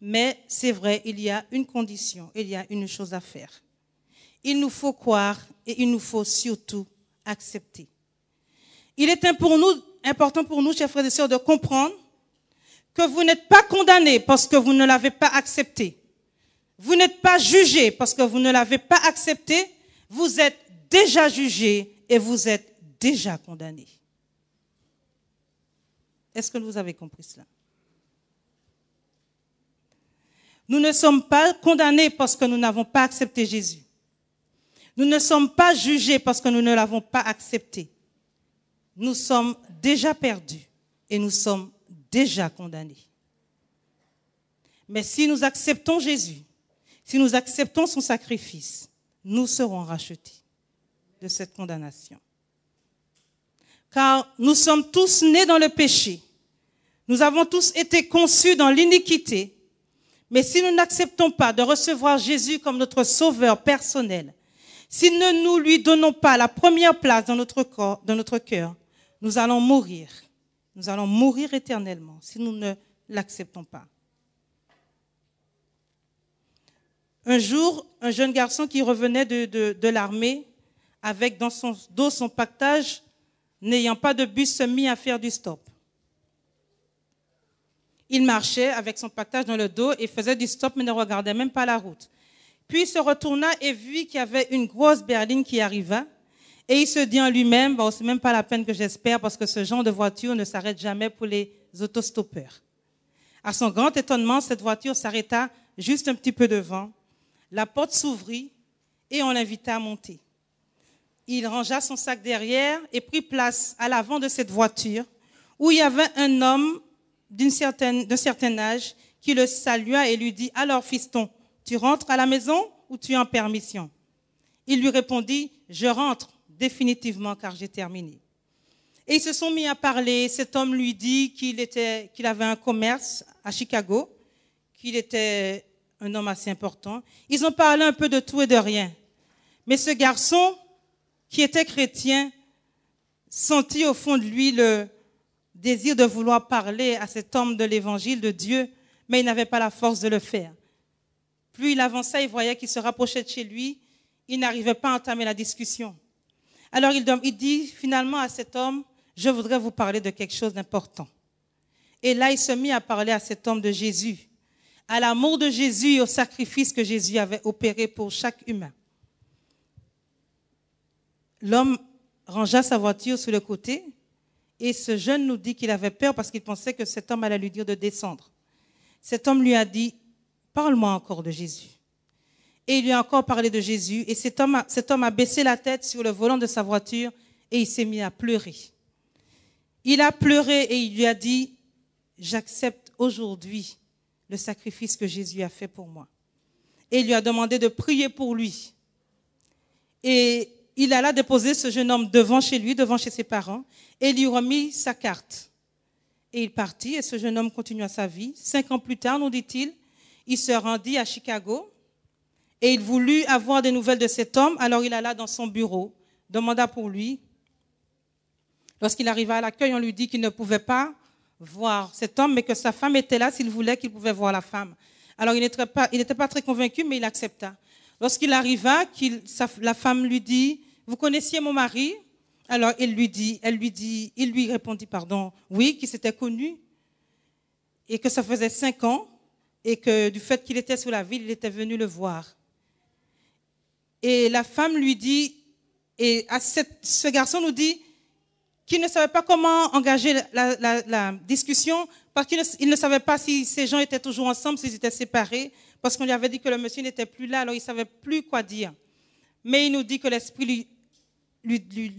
Mais c'est vrai, il y a une condition, il y a une chose à faire. Il nous faut croire et il nous faut surtout accepter. Il est important pour nous, chers frères et sœurs, de comprendre que vous n'êtes pas condamnés parce que vous ne l'avez pas accepté. Vous n'êtes pas jugés parce que vous ne l'avez pas accepté. Vous êtes déjà jugés et vous êtes déjà condamnés. Est-ce que vous avez compris cela? Nous ne sommes pas condamnés parce que nous n'avons pas accepté Jésus. Nous ne sommes pas jugés parce que nous ne l'avons pas accepté. Nous sommes déjà perdus et nous sommes déjà condamnés. Mais si nous acceptons Jésus, si nous acceptons son sacrifice, nous serons rachetés de cette condamnation. Car nous sommes tous nés dans le péché. Nous avons tous été conçus dans l'iniquité. Mais si nous n'acceptons pas de recevoir Jésus comme notre sauveur personnel, si nous ne lui donnons pas la première place dans notre corps, dans notre cœur, nous allons mourir. Nous allons mourir éternellement si nous ne l'acceptons pas. Un jour, un jeune garçon qui revenait de l'armée avec dans son dos son pactage, n'ayant pas de bus, se mit à faire du stop. Il marchait avec son pactage dans le dos et faisait du stop, mais ne regardait même pas la route. Puis il se retourna et vit qu'il y avait une grosse berline qui arriva. Et il se dit en lui-même, bon, c'est même pas la peine que j'espère parce que ce genre de voiture ne s'arrête jamais pour les autostoppeurs. À son grand étonnement, cette voiture s'arrêta juste un petit peu devant. La porte s'ouvrit et on l'invita à monter. Il rangea son sac derrière et prit place à l'avant de cette voiture où il y avait un homme d'un certain âge qui le salua et lui dit « Alors, fiston, tu rentres à la maison ou tu es en permission ?» Il lui répondit « Je rentre définitivement car j'ai terminé. » Et ils se sont mis à parler. Cet homme lui dit qu'il avait un commerce à Chicago, qu'il était un homme assez important. Ils ont parlé un peu de tout et de rien. Mais ce garçon, qui était chrétien, sentit au fond de lui le désir de vouloir parler à cet homme de l'évangile de Dieu, mais il n'avait pas la force de le faire. Plus il avançait, il voyait qu'il se rapprochait de chez lui, il n'arrivait pas à entamer la discussion. Alors il dit finalement à cet homme, « Je voudrais vous parler de quelque chose d'important. » Et là, il se mit à parler à cet homme de Jésus, à l'amour de Jésus et au sacrifice que Jésus avait opéré pour chaque humain. L'homme rangea sa voiture sur le côté et ce jeune nous dit qu'il avait peur parce qu'il pensait que cet homme allait lui dire de descendre. Cet homme lui a dit, « Parle-moi encore de Jésus. » Et il lui a encore parlé de Jésus et cet homme a baissé la tête sur le volant de sa voiture et il s'est mis à pleurer. Il a pleuré et il lui a dit, « J'accepte aujourd'hui le sacrifice que Jésus a fait pour moi. » Et il lui a demandé de prier pour lui. Et il alla déposer ce jeune homme devant chez lui, devant chez ses parents, et il lui remit sa carte. Et il partit et ce jeune homme continua sa vie. 5 ans plus tard, nous dit-il, il se rendit à Chicago et il voulut avoir des nouvelles de cet homme. Alors il alla dans son bureau, demanda pour lui. Lorsqu'il arriva à l'accueil, on lui dit qu'il ne pouvait pas voir cet homme, mais que sa femme était là s'il voulait qu'il pouvait voir la femme. Alors il n'était pas très convaincu, mais il accepta. Lorsqu'il arriva, la femme lui dit, « Vous connaissiez mon mari ?» Alors il lui répondit, oui, qu'il s'était connu et que ça faisait 5 ans et que du fait qu'il était sur la ville, il était venu le voir. Et la femme lui dit, et ce garçon nous dit qu'il ne savait pas comment engager la discussion parce qu'il ne savait pas si ces gens étaient toujours ensemble, s'ils étaient séparés, parce qu'on lui avait dit que le monsieur n'était plus là, alors il ne savait plus quoi dire. Mais il nous dit que l'Esprit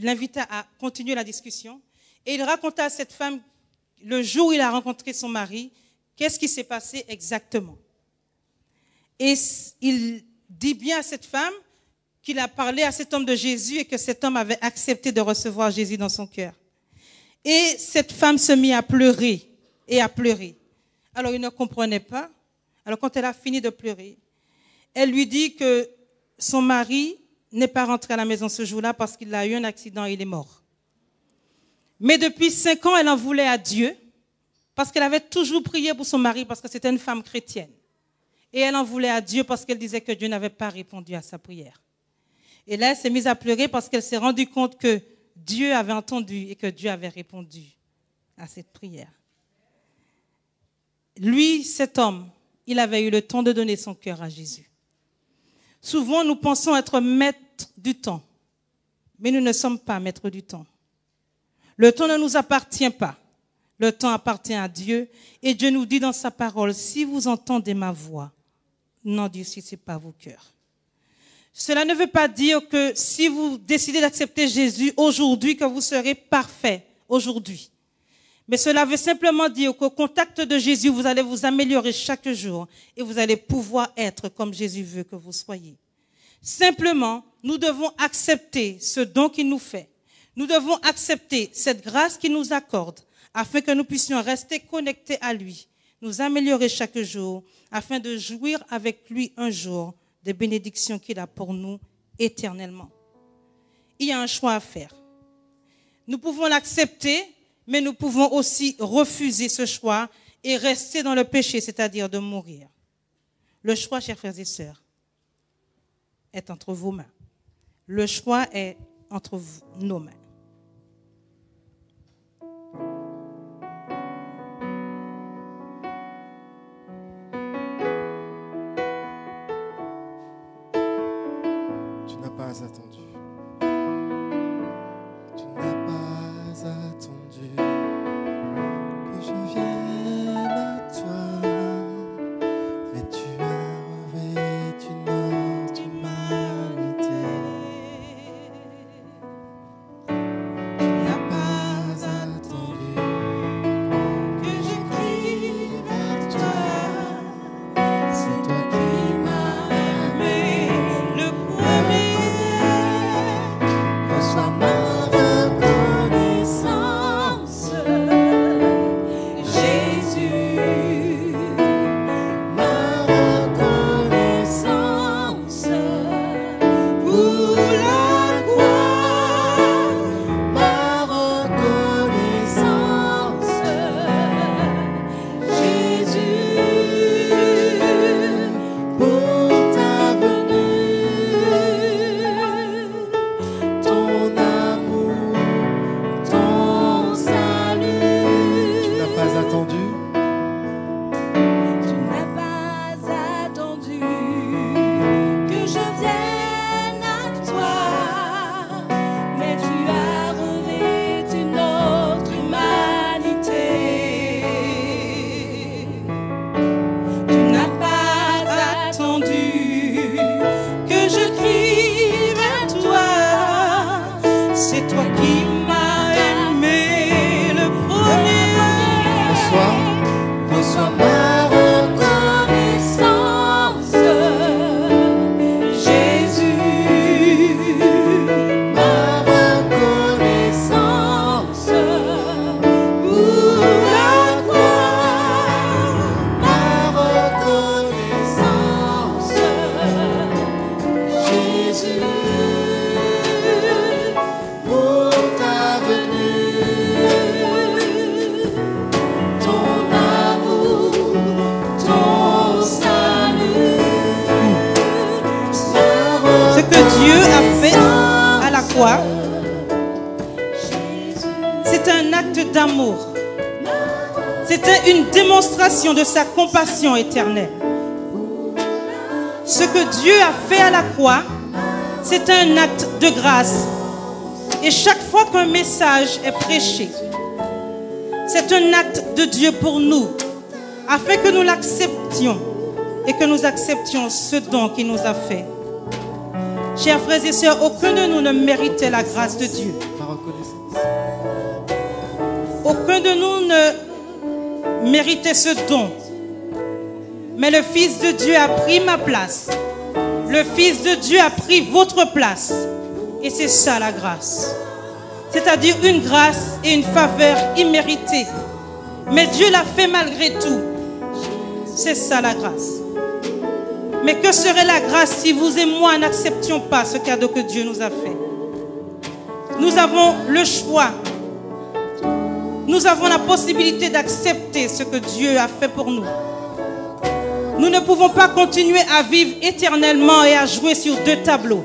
l'invita à continuer la discussion. Et il raconta à cette femme, le jour où il a rencontré son mari, qu'est-ce qui s'est passé exactement. Et il dit bien à cette femme qu'il a parlé à cet homme de Jésus et que cet homme avait accepté de recevoir Jésus dans son cœur. Et cette femme se mit à pleurer et à pleurer. Alors il ne comprenait pas. Alors quand elle a fini de pleurer, elle lui dit que son mari n'est pas rentré à la maison ce jour-là parce qu'il a eu un accident et il est mort. Mais depuis 5 ans, elle en voulait à Dieu parce qu'elle avait toujours prié pour son mari parce que c'était une femme chrétienne. Et elle en voulait à Dieu parce qu'elle disait que Dieu n'avait pas répondu à sa prière. Et là, elle s'est mise à pleurer parce qu'elle s'est rendue compte que Dieu avait entendu et que Dieu avait répondu à cette prière. Lui, cet homme, il avait eu le temps de donner son cœur à Jésus. Souvent, nous pensons être maîtres du temps, mais nous ne sommes pas maîtres du temps. Le temps ne nous appartient pas. Le temps appartient à Dieu. Et Dieu nous dit dans sa parole, si vous entendez ma voix, n'endurcissez pas vos cœurs. Cela ne veut pas dire que si vous décidez d'accepter Jésus aujourd'hui, que vous serez parfait aujourd'hui. Mais cela veut simplement dire qu'au contact de Jésus, vous allez vous améliorer chaque jour et vous allez pouvoir être comme Jésus veut que vous soyez. Simplement, nous devons accepter ce don qu'il nous fait. Nous devons accepter cette grâce qu'il nous accorde afin que nous puissions rester connectés à lui, nous améliorer chaque jour afin de jouir avec lui un jour des bénédictions qu'il a pour nous éternellement. Il y a un choix à faire. Nous pouvons l'accepter, mais nous pouvons aussi refuser ce choix et rester dans le péché, c'est-à-dire de mourir. Le choix, chers frères et sœurs, est entre vos mains. Le choix est entre nos mains. Tu n'as pas attendu. Tu n'as pas attendu que je vienne à toi, mais tu as revêtu notre humanité. Tu n'as pas attendu que je crie vers toi. C'est toi qui m'as aimé le premier. Reçois ma reconnaissance, Jésus. Ma reconnaissance pour la croix. Ma reconnaissance, Jésus, pour ta venue, ton amour, ton salut. Tu n'as pas attendu. Tu n'as pas attendu que je vienne à toi, mais tu as revêtu notre humanité. Tu n'as pas attendu que je crie vers toi. C'est toi qui m'as aimé le premier. Reçois ma Reconnaissance, Jésus. Ma reconnaissance pour la croix. Ma reconnaissance, Jésus, pour ta venue, ton amour, ton salut. Ce que Dieu a fait à la croix, c'est un acte d'amour. C'était une démonstration de sa compassion éternelle. Ce que Dieu a fait à la croix, c'est un acte de grâce. Et chaque fois qu'un message est prêché, c'est un acte de Dieu pour nous, afin que nous l'acceptions et que nous acceptions ce don qu'il nous a fait. Chers frères et sœurs, aucun de nous ne méritait la grâce de Dieu. ma reconnaissance. Aucun de nous ne méritait ce don. Mais le Fils de Dieu a pris ma place. Le Fils de Dieu a pris votre place. Et c'est ça la grâce. C'est-à-dire une grâce et une faveur imméritée. Mais Dieu l'a fait malgré tout. C'est ça la grâce. Mais que serait la grâce si vous et moi n'acceptions pas ce cadeau que Dieu nous a fait? Nous avons le choix. Nous avons la possibilité d'accepter ce que Dieu a fait pour nous. Nous ne pouvons pas continuer à vivre éternellement et à jouer sur deux tableaux.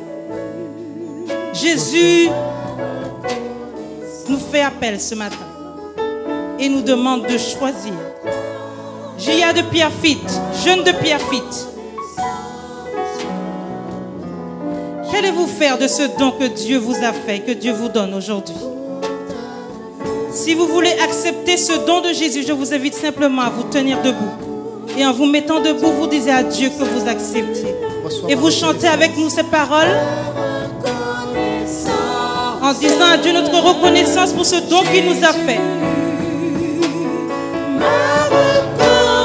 Jésus nous fait appel ce matin et nous demande de choisir. Gia de Pierrefitte, jeune de Pierrefitte, qu'allez-vous faire de ce don que Dieu vous a fait, que Dieu vous donne aujourd'hui? Si vous voulez accepter ce don de Jésus, je vous invite simplement à vous tenir debout. Et en vous mettant debout, vous disiez à Dieu que vous acceptez. Et vous chantez avec nous ces paroles en disant à Dieu notre reconnaissance pour ce don qu'il nous a fait. Ma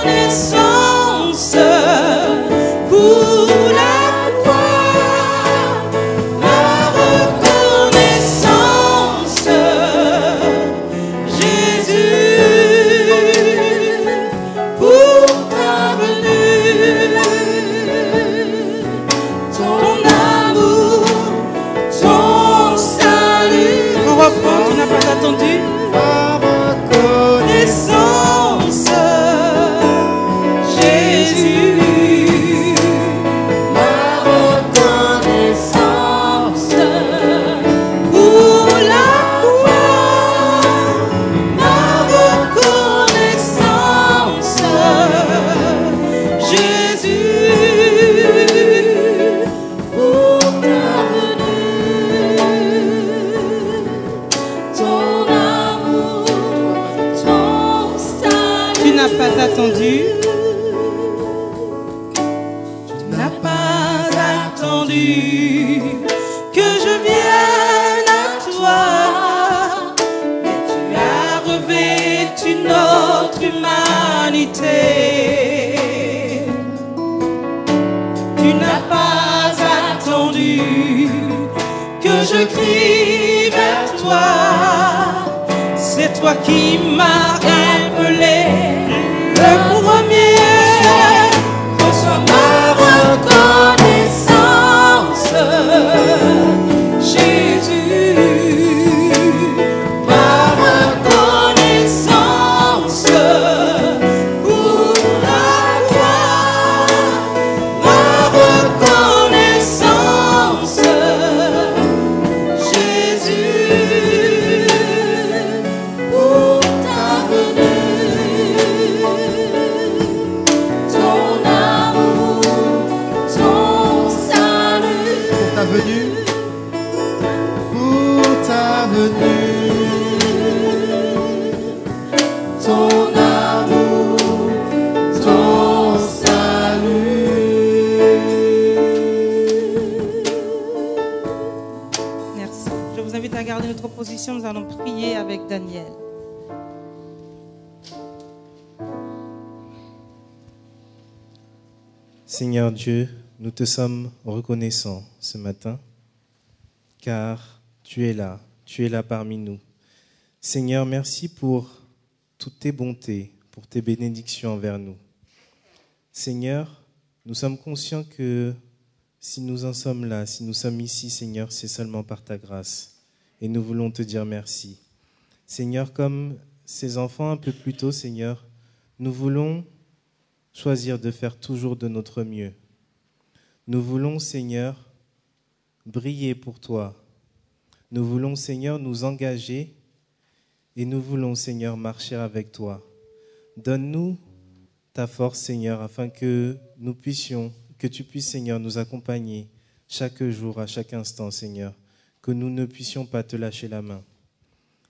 reconnaissance pour la croix. Ma reconnaissance, Jésus, pour ta venue, ton amour, ton salut. On reprend, tu n'as pas attendu. Ma reconnaissance, attendu. Tu n'as pas attendu que je vienne à toi, mais tu as revêtu notre humanité. Tu n'as pas attendu que je crie vers toi. C'est toi qui m'as appelé le premier. Reçois ma reconnaissance, Jésus. Ma reconnaissance pour la gloire. Ma reconnaissance, Jésus, pour ta venue, ton amour, ton salut. Pour ta venue, pour ta venue, Ton amour, ton salut. Merci. Je vous invite à garder notre position. Nous allons prier avec Daniel. Seigneur Dieu, nous te sommes reconnaissants ce matin, car tu es là parmi nous. Seigneur, merci pour toutes tes bontés, pour tes bénédictions envers nous. Seigneur, nous sommes conscients que si nous en sommes là, si nous sommes ici, Seigneur, c'est seulement par ta grâce. Et nous voulons te dire merci. Seigneur, comme ces enfants un peu plus tôt, Seigneur, nous voulons choisir de faire toujours de notre mieux. Nous voulons, Seigneur, briller pour toi. Nous voulons, Seigneur, nous engager et nous voulons, Seigneur, marcher avec toi. Donne-nous ta force, Seigneur, afin que nous puissions, que tu puisses, Seigneur, nous accompagner chaque jour, à chaque instant, Seigneur, que nous ne puissions pas te lâcher la main.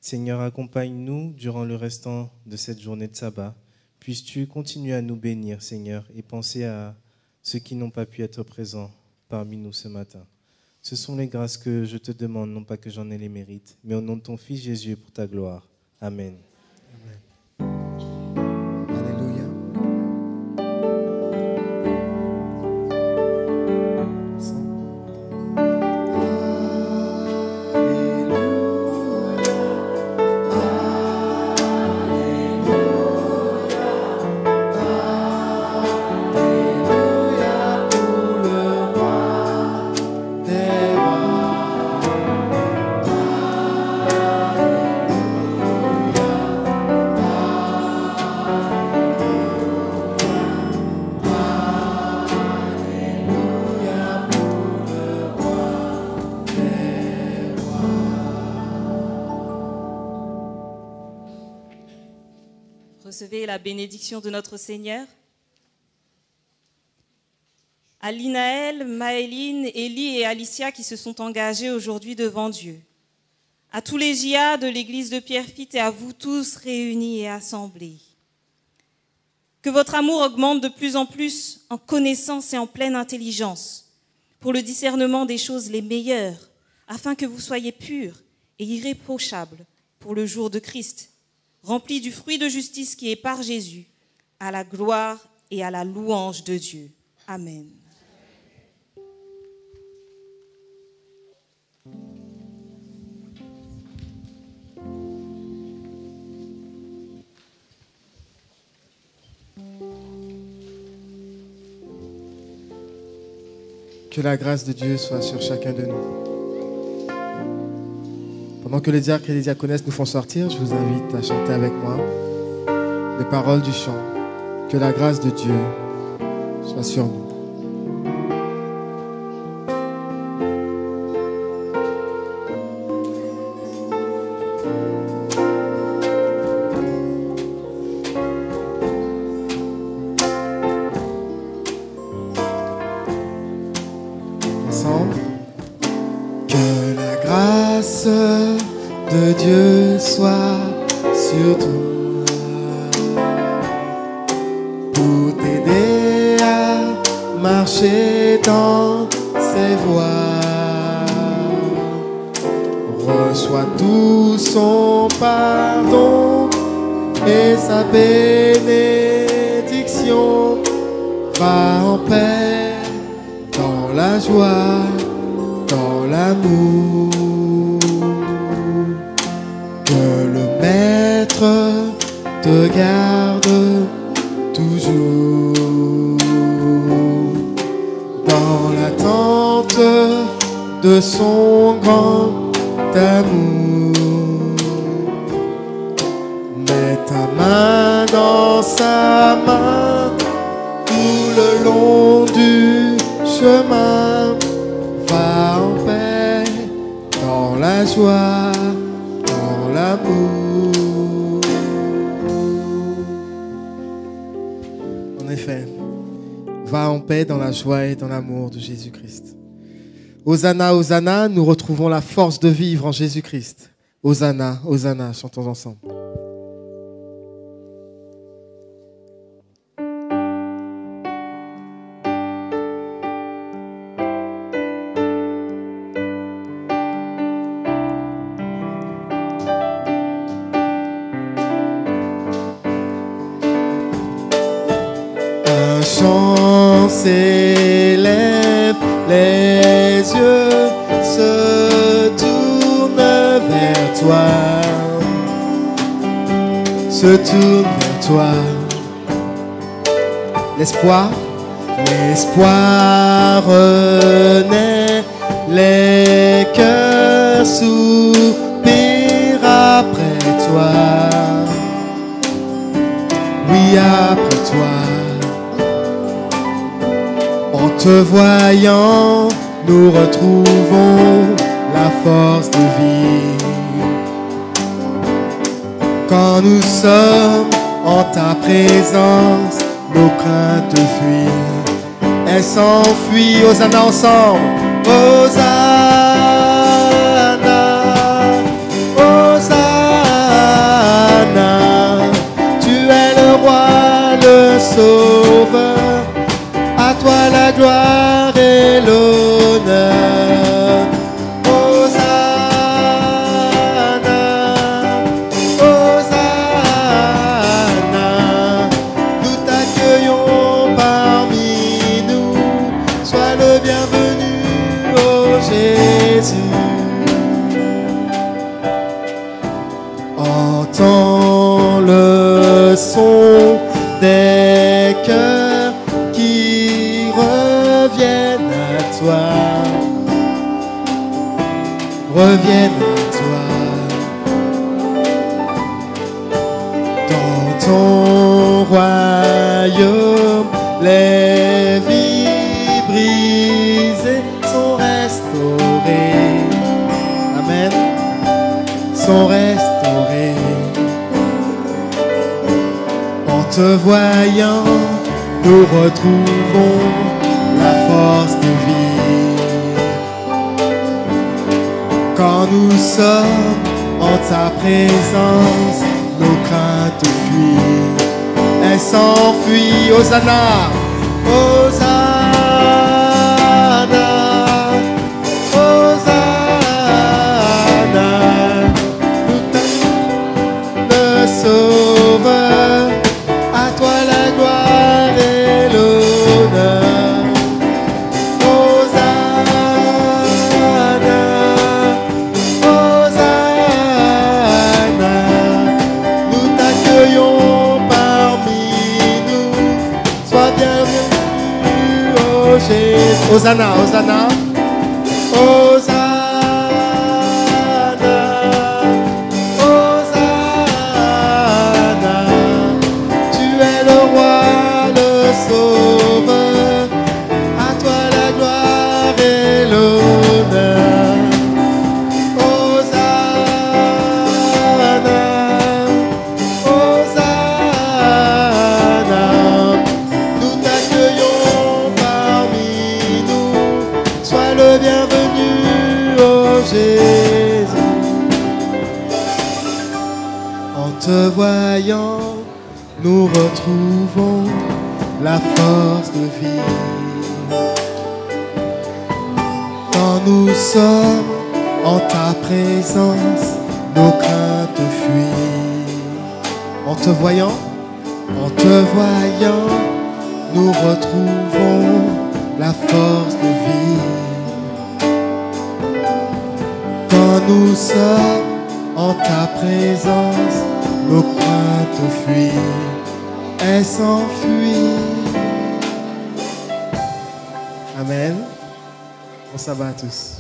Seigneur, accompagne-nous durant le restant de cette journée de sabbat. Puisses-tu continuer à nous bénir, Seigneur, et penser à ceux qui n'ont pas pu être présents parmi nous ce matin. Ce sont les grâces que je te demande, non pas que j'en ai les mérites, mais au nom de ton Fils Jésus et pour ta gloire. Amen. Alléluia. Recevez la bénédiction de notre Seigneur. À Linaël, Maëline, Élie et Alicia qui se sont engagés aujourd'hui devant Dieu. À tous les JA de l'église de Pierrefitte et à vous tous réunis et assemblés. Que votre amour augmente de plus en plus en connaissance et en pleine intelligence pour le discernement des choses les meilleures, afin que vous soyez purs et irréprochables pour le jour de Christ, remplis du fruit de justice qui est par Jésus, à la gloire et à la louange de Dieu. Amen. Que la grâce de Dieu soit sur chacun de nous. Pendant que les diacres et les diaconesses nous font sortir, je vous invite à chanter avec moi les paroles du chant. Que la grâce de Dieu soit sur nous. Ensemble. Que la grâce de Dieu soit sur toi. marcher dans ses voies. Reçois tout son pardon et sa bénédiction. Va en paix, dans la joie, dans l'amour. Que le Maître te garde toujours dans l'attente de son grand amour. Mets ta main dans sa main tout le long du chemin. Va en paix, dans la joie, dans l'amour. En effet, va en paix dans la joie et dans l'amour de Jésus-Christ. Hosanna, Hosanna, nous retrouvons la force de vivre en Jésus-Christ. Hosanna, Hosanna, chantons ensemble. Un chant s'élève, les yeux se tournent vers toi, se tournent vers toi. L'espoir, l'espoir renaît, les cœurs soupirent après toi. Oui, après toi. En te voyant, nous retrouvons la force de vie. Quand nous sommes en ta présence, nos craintes fuient. Elles s'enfuient. Hosanna ensemble. Hosanna, Hosanna. Tu es le roi, le sauveur. À toi la gloire et l'honneur. Hosanna, Hosanna. Nous t'accueillons parmi nous. Sois le bienvenu, oh Jésus. Entends le son des cœurs qui reviennent à toi, reviennent à toi. Dans ton royaume, les vies brisées sont restaurées. Amen. Sont restaurées. En te voyant, nous retrouvons la force de vie. Quand nous sommes en ta présence, nos craintes fuient. Elles s'enfuient. Hosanna, Hosanna, Hosanna. Le Sauveur, à toi la gloire et l'honneur. Hosanna, Hosanna. Nous t'accueillons parmi nous. Sois bienvenu, oh Jésus. Hosanna, Hosanna, Hosanna, Hosanna. Tu es le roi, le sauveur. À toi la gloire et l'honneur. Hosanna, Hosanna. Nous t'accueillons parmi nous. Sois le bienvenu, oh Jésus. En te voyant, nous retrouvons la force de vie. Quand nous sommes en ta présence, nos craintes fuient. En te voyant, nous retrouvons la force de vie. Quand nous sommes en ta présence, nos craintes fuient, elles s'enfuient. Amen. Bon sabbat à tous.